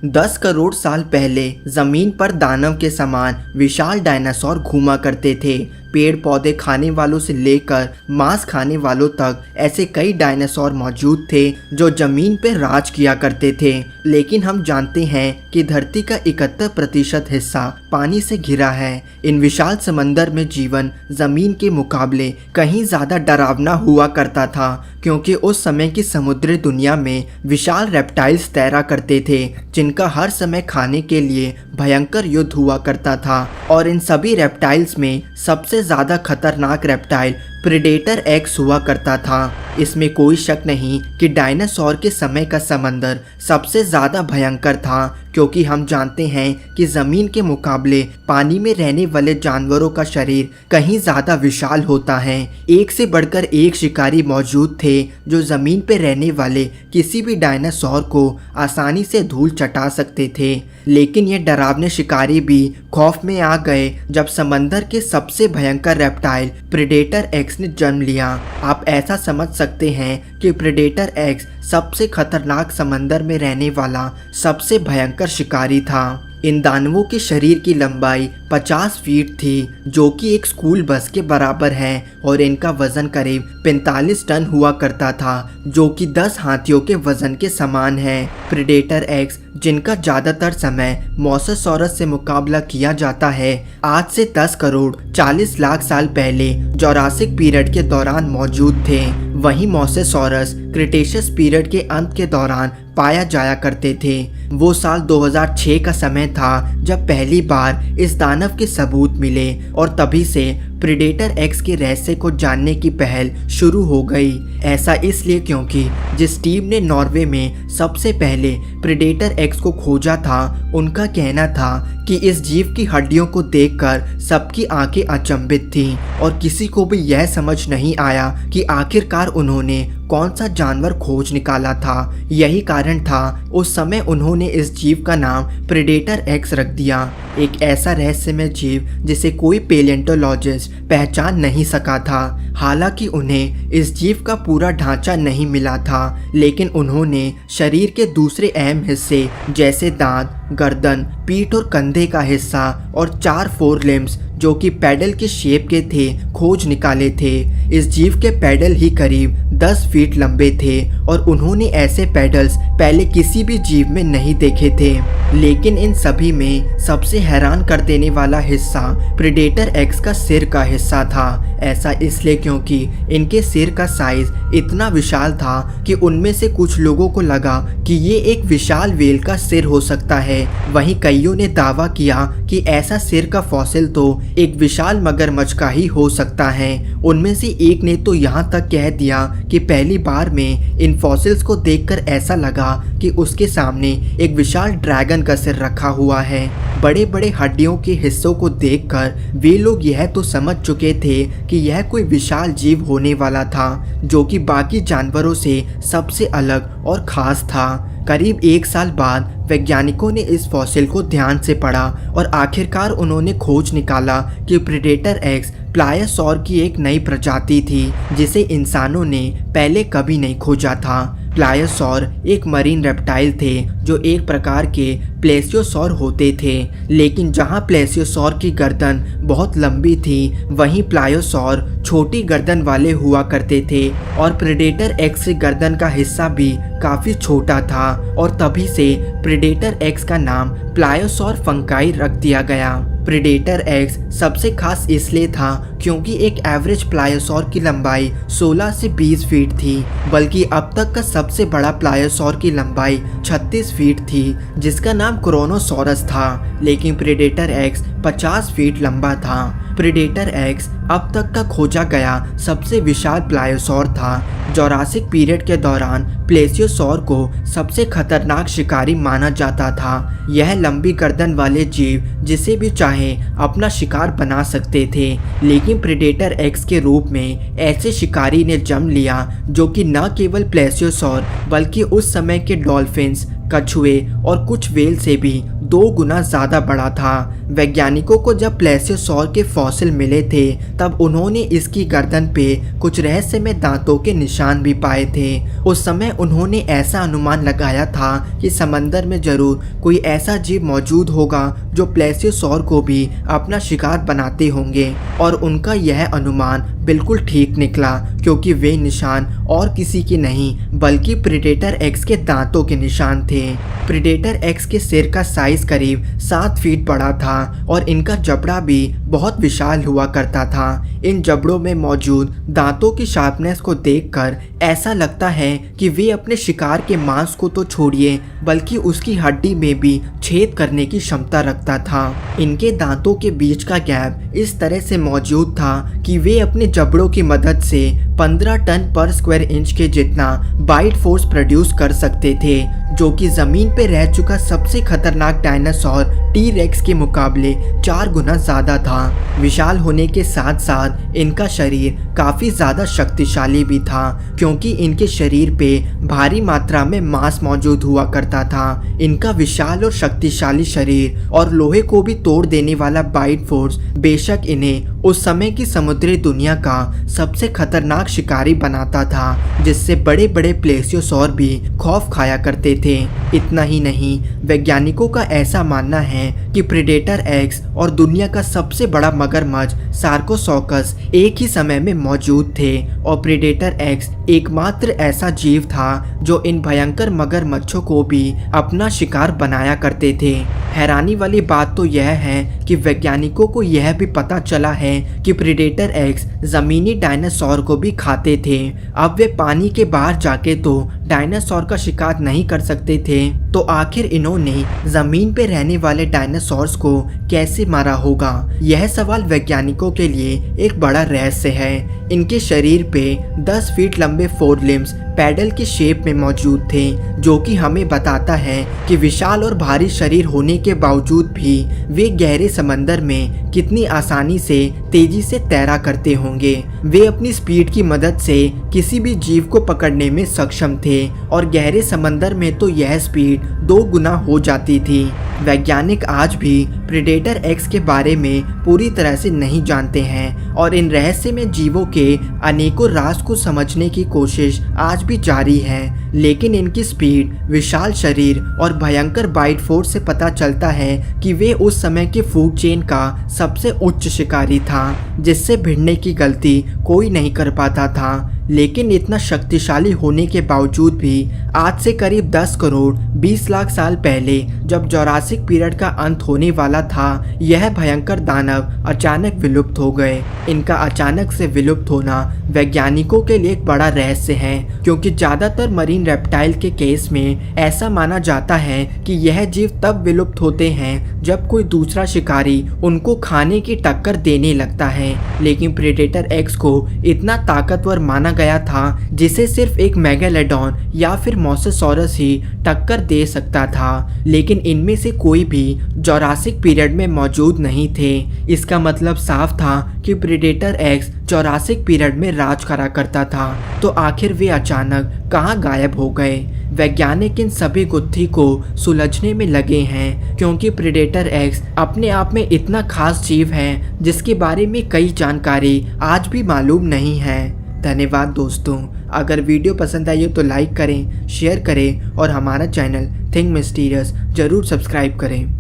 10 करोड़ साल पहले जमीन पर दानव के समान विशाल डायनासोर घूमा करते थे। पेड़ पौधे खाने वालों से लेकर मांस खाने वालों तक ऐसे कई डायनासोर मौजूद थे जो जमीन पर राज किया करते थे। लेकिन हम जानते हैं कि धरती का 71% हिस्सा पानी से घिरा है। इन विशाल समंदर में जीवन जमीन के मुकाबले कहीं ज्यादा डरावना हुआ करता था, क्योंकि उस समय की समुद्री दुनिया में विशाल रेप्टाइल्स तैरा करते थे जिनका हर समय खाने के लिए भयंकर युद्ध हुआ करता था। और इन सभी रेप्टाइल्स में सबसे ज्यादा खतरनाक रेप्टाइल प्रेडेटर एक्स हुआ करता था। इसमें कोई शक नहीं कि डायनासोर के समय का समंदर सबसे ज्यादा भयंकर था, क्योंकि हम जानते हैं कि जमीन के मुकाबले पानी में रहने वाले जानवरों का शरीर कहीं ज्यादा विशाल होता है। एक से बढ़कर एक शिकारी मौजूद थे जो जमीन पर रहने वाले किसी भी डायनासोर को आसानी से धूल चटा सकते थे। लेकिन ये डरावने शिकारी भी खौफ में आ गए जब समंदर के सबसे भयंकर रेप्टाइल प्रेडेटर एक्स ने जन्म लिया। आप ऐसा समझ सकते हैं कि प्रेडेटर एक्स सबसे खतरनाक समंदर में रहने वाला सबसे भयंकर शिकारी था। इन दानवों के शरीर की लंबाई 50 फीट थी, जो कि एक स्कूल बस के बराबर है, और इनका वजन करीब 45 टन हुआ करता था, जो कि 10 हाथियों के वजन के समान है। प्रेडेटर एक्स, जिनका ज्यादातर समय मोसासॉरस से मुकाबला किया जाता है, आज से 10 करोड़ 40 लाख साल पहले जोरासिक पीरियड के दौरान मौजूद थे। वहीं मोसासॉरस क्रिटेशियस पीरियड के अंत के दौरान पाया जाया करते थे। वो साल 2006 का समय था जब पहली बार इस दानव के सबूत मिले, और तभी से प्रेडेटर एक्स के रहस्य को जानने की पहल शुरू हो गई। ऐसा इसलिए क्योंकि जिस टीम ने नॉर्वे में सबसे पहले प्रेडेटर एक्स को खोजा था, उनका कहना था कि इस जीव की हड्डियों को देखकर सबकी आंखें अचंभित थीं, और किसी को भी यह समझ नहीं आया कि आखिरकार उन्होंने कौन सा जानवर खोज निकाला था। यही कारण था उस समय उन्होंने इस जीव का नाम प्रेडेटर एक्स रख दिया। एक ऐसा रहस्यमय जीव जिसे कोई पेलियोंटोलॉजिस्ट पहचान नहीं सका था। हालांकि उन्हें इस जीव का पूरा ढांचा नहीं मिला था, लेकिन उन्होंने शरीर के दूसरे अहम हिस्से जैसे दांत, गर्दन, पीठ और कंधे का हिस्सा और 4 फोर लिम्स जो कि पैडल के शेप के थे खोज निकाले थे। इस जीव के पैडल ही करीब 10 फीट लंबे थे, और उन्होंने ऐसे पैडल्स पहले किसी भी जीव में नहीं देखे थे। लेकिन इन सभी में सबसे हैरान कर देने वाला हिस्सा प्रेडेटर एक्स का सिर का हिस्सा था। ऐसा इसलिए क्योंकि इनके सिर का साइज इतना विशाल था कि उनमें से कुछ लोगों को लगा कि ये एक विशाल व्हेल का सिर हो सकता है। वहीं कईयों ने दावा किया कि ऐसा सिर का फॉसिल तो एक विशाल मगरमच्छ का ही हो सकता है। उनमें से एक ने तो यहाँ तक कह दिया कि पहली बार में इन फॉसिल्स को देखकर ऐसा लगा कि उसके सामने एक विशाल ड्रैगन का सिर रखा हुआ है। बड़े बड़े हड्डियों के हिस्सों को देखकर वे लोग यह तो समझ चुके थे कि यह कोई विशाल जीव होने वाला था, जो कि बाकी जानवरों से सबसे अलग और खास था। करीब 1 साल बाद वैज्ञानिकों ने इस फॉसिल को ध्यान से पढ़ा, और आखिरकार उन्होंने खोज निकाला कि प्रेडेटर एक्स प्लायोसॉर की एक नई प्रजाति थी जिसे इंसानों ने पहले कभी नहीं खोजा था। प्लायोसॉर एक मरीन रेप्टाइल थे जो एक प्रकार के प्लेसियोसॉर होते थे। लेकिन जहां प्लेसियोसॉर की गर्दन बहुत लंबी थी, वहीं प्लायोसॉर छोटी गर्दन वाले हुआ करते थे, और प्रेडेटर एक्स की गर्दन का हिस्सा भी काफी छोटा था, और तभी से प्रेडेटर एक्स का नाम प्लायोसॉर फंकाई रख दिया गया। प्रेडेटर एक्स सबसे खास इसलिए था क्योंकि एक एवरेज प्लायोसॉर की लंबाई 16 से 20 फीट थी, बल्कि अब तक का सबसे बड़ा प्लायोसॉर की लंबाई 36 फीट थी, जिसका नाम क्रोनोसॉरस था। लेकिन प्रेडेटर एक्स 50 फीट लंबा था। प्रेडेटर एक्स अब तक का खोजा गया सबसे विशाल प्लायोसॉर था। जोरासिक पीरियड के दौरान प्लेसियोसॉर को सबसे खतरनाक शिकारी माना जाता था। यह लंबी गर्दन वाले जीव जिसे भी चाहे अपना शिकार बना सकते थे, लेकिन प्रेडेटर एक्स के रूप में ऐसे शिकारी ने जन्म लिया जो कि न केवल प्लेसियोसॉर बल्कि उस समय के डॉल्फिन्स, कछुए और कुछ व्हेल से भी 2 गुना ज्यादा बड़ा था। वैज्ञानिकों को जब प्लेसियोसॉर के फॉसिल मिले थे तब उन्होंने इसकी गर्दन पे कुछ रहस्यमय दांतों के निशान भी पाए थे। उस समय उन्होंने ऐसा अनुमान लगाया था कि समंदर में जरूर कोई ऐसा जीव मौजूद होगा जो प्लेसियोसॉर को भी अपना शिकार बनाते होंगे, और उनका यह अनुमान बिल्कुल ठीक निकला, क्योंकि वे निशान और किसी के नहीं बल्कि प्रेडेटर एक्स के दांतों के निशान थे। प्रेडेटर एक्स के सिर का साइज करीब 7 फीट बड़ा था और इनका जबड़ा भी बहुत विशाल हुआ करता था। इन जबड़ों में मौजूद दांतों की शार्पनेस को देखकर ऐसा लगता है कि वे अपने शिकार के मांस को तो छोड़िए बल्कि उसकी हड्डी में भी छेद करने की क्षमता रखता था। इनके दांतों के बीच का गैप इस तरह से मौजूद था कि वे अपने जबड़ों की मदद से 15 टन पर स्क्वायर इंच के जितना बाइट फोर्स प्रोड्यूस कर सकते थे, जो कि जमीन पे रह चुका सबसे खतरनाक डायनासोर टी-रेक्स के मुकाबले 4 गुना ज्यादा था। विशाल होने के साथ साथ इनका शरीर काफी ज्यादा शक्तिशाली भी था, क्योंकि इनके शरीर पे भारी मात्रा में मांस मौजूद हुआ करता था। इनका विशाल और शक्तिशाली शरीर और लोहे को भी तोड़ देने वाला बाइट फोर्स बेशक इन्हें उस समय की समुद्री दुनिया का सबसे खतरनाक शिकारी बनाता था, जिससे बड़े बड़े प्लेसियोसॉर भी खौफ खाया करते थे। इतना ही नहीं, वैज्ञानिकों का ऐसा मानना है कि प्रेडेटर एक्स और दुनिया का सबसे बड़ा मगरमच्छ सार्कोसॉकस एक ही समय में मौजूद थे, और प्रेडेटर एक्स एकमात्र ऐसा जीव था जो इन भयंकर मगरमच्छों को भी अपना शिकार बनाया करते थे। हैरानी वाली बात तो यह है कि वैज्ञानिकों को यह भी पता चला है कि प्रेडेटर एक्स जमीनी डायनासोर को भी खाते थे। अब वे पानी के बाहर जाके तो डायनासोर का शिकार नहीं कर सकते थे, तो आखिर इन्होंने जमीन पे रहने वाले डायनासोर्स को कैसे मारा होगा? यह सवाल वैज्ञानिकों के लिए एक बड़ा रहस्य है। इनके शरीर पे 10 फीट लंबे 4 लिम्स पैडल की शेप में मौजूद थे, जो कि हमें बताता है कि विशाल और भारी शरीर होने के बावजूद भी वे गहरे समंदर में कितनी आसानी से तेजी से तैरा करते होंगे। वे अपनी स्पीड की मदद से किसी भी जीव को पकड़ने में सक्षम थे, और गहरे समंदर में तो यह स्पीड 2 गुना हो जाती थी। वैज्ञानिक आज भी प्रेडेटर एक्स के बारे में पूरी तरह से नहीं जानते हैं, और इन रहस्यमय जीवों के अनेकों राज को समझने की कोशिश आज भी जारी है। लेकिन इनकी स्पीड, विशाल शरीर और भयंकर बाइट फोर्स से पता चलता है कि वे उस समय के फूड चेन का सबसे उच्च शिकारी था, जिससे भिड़ने की गलती कोई नहीं कर पाता था। लेकिन इतना शक्तिशाली होने के बावजूद भी आज से करीब 10 करोड़ 20 लाख साल पहले, जब जोरासिक पीरियड का अंत होने वाला था, यह भयंकर दानव अचानक विलुप्त हो गए। इनका अचानक से विलुप्त होना वैज्ञानिकों के लिए एक बड़ा रहस्य है, क्योंकि ज्यादातर मरीन रेप्टाइल के केस में ऐसा माना जाता है कि यह जीव तब विलुप्त होते हैं जब कोई दूसरा शिकारी उनको खाने की टक्कर देने लगता है। लेकिन प्रेडेटर एक्स को इतना ताकतवर माना गया था जिसे सिर्फ एक मेगालोडॉन या फिर मोसासॉरस ही टक्कर दे सकता था, लेकिन इनमें से कोई भी जोरासिक पीरियड में मौजूद नहीं थे। इसका मतलब साफ था कि प्रेडेटर एक्स जोरासिक पीरियड में राज करा करता था। तो आखिर वे अचानक कहाँ गायब हो गए? वैज्ञानिक इन सभी गुत्थी को सुलझने में लगे हैं, क्योंकि प्रेडेटर एक्स अपने आप में इतना खास जीव है जिसके बारे में कई जानकारी आज भी मालूम नहीं है। धन्यवाद दोस्तों। अगर वीडियो पसंद आई हो तो लाइक करें, शेयर करें और हमारा चैनल थिंक मिस्टीरियस जरूर सब्सक्राइब करें।